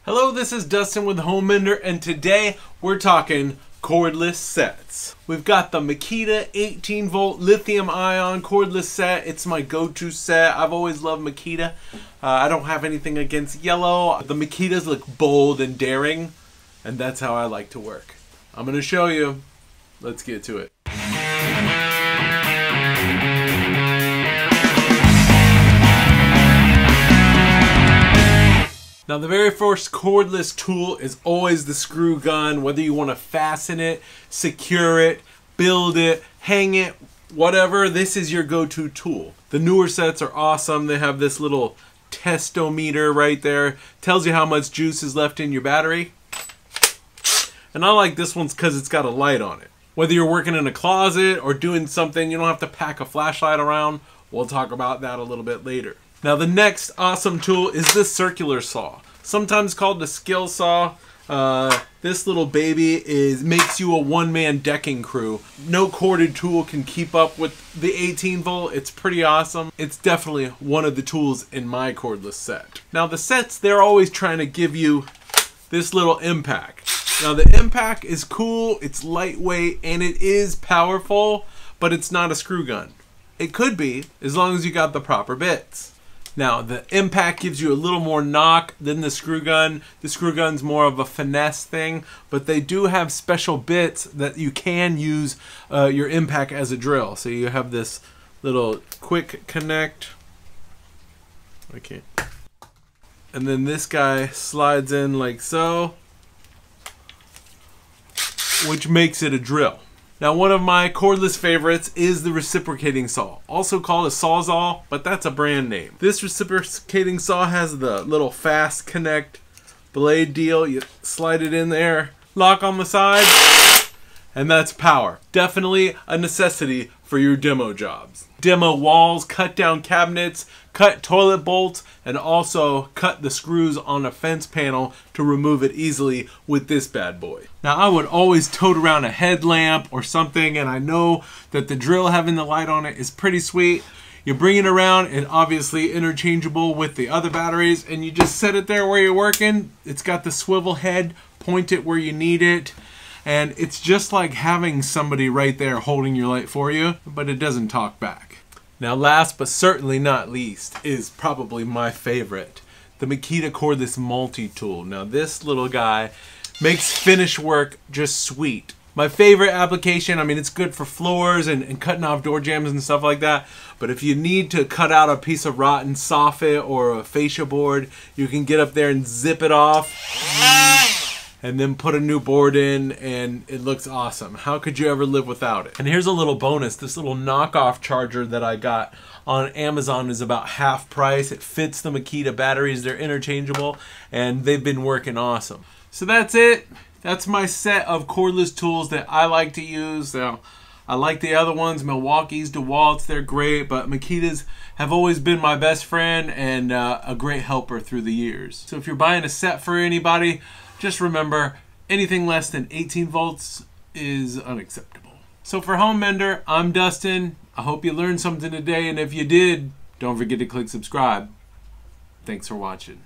Hello, this is Dustin with Home Mender, and today we're talking cordless sets. We've got the Makita 18-volt lithium-ion cordless set. It's my go-to set. I've always loved Makita. I don't have anything against yellow. The Makitas look bold and daring, and that's how I like to work. I'm going to show you. Let's get to it. Now the very first cordless tool is always the screw gun. Whether you want to fasten it, secure it, build it, hang it, whatever, this is your go-to tool. The newer sets are awesome. They have this little testometer right there. Tells you how much juice is left in your battery. And I like this one because it's got a light on it. Whether you're working in a closet or doing something, you don't have to pack a flashlight around. We'll talk about that a little bit later. Now the next awesome tool is this circular saw, sometimes called the skill saw. This little baby makes you a one-man decking crew. No corded tool can keep up with the 18-volt. It's pretty awesome. It's definitely one of the tools in my cordless set. Now the sets, they're always trying to give you this little impact. Now the impact is cool, it's lightweight, and it is powerful, but it's not a screw gun. It could be, as long as you got the proper bits. Now, the impact gives you a little more knock than the screw gun. The screw gun's more of a finesse thing, but they do have special bits that you can use your impact as a drill. So you have this little quick connect. Okay. And then this guy slides in like so, which makes it a drill. Now, one of my cordless favorites is the reciprocating saw, also called a sawzall, but that's a brand name. This reciprocating saw has the little fast connect blade deal. You slide it in there, lock on the side, and that's power. Definitely a necessity for your demo jobs. Demo walls, cut down cabinets, cut toilet bolts, and also cut the screws on a fence panel to remove it easily with this bad boy. Now I would always tote around a headlamp or something, and I know that the drill having the light on it is pretty sweet. You bring it around and obviously interchangeable with the other batteries, and you just set it there where you're working. It's got the swivel head, point it where you need it. And it's just like having somebody right there holding your light for you, but it doesn't talk back. Now last but certainly not least is probably my favorite, the Makita cordless multi-tool. Now this little guy makes finish work just sweet. My favorite application, I mean, it's good for floors and cutting off door jambs and stuff like that, but if you need to cut out a piece of rotten soffit or a fascia board, you can get up there and zip it off and then put a new board in, and it looks awesome. How could you ever live without it? And here's a little bonus. This little knockoff charger that I got on Amazon is about half price. It fits the Makita batteries. They're interchangeable, and they've been working awesome. So that's it. That's my set of cordless tools that I like to use. Now, I like the other ones, Milwaukee's, DeWalt's, they're great, but Makitas have always been my best friend and a great helper through the years. So if you're buying a set for anybody, just remember, anything less than 18 volts is unacceptable. So for Home Mender, I'm Dustin. I hope you learned something today, and if you did, don't forget to click subscribe. Thanks for watching.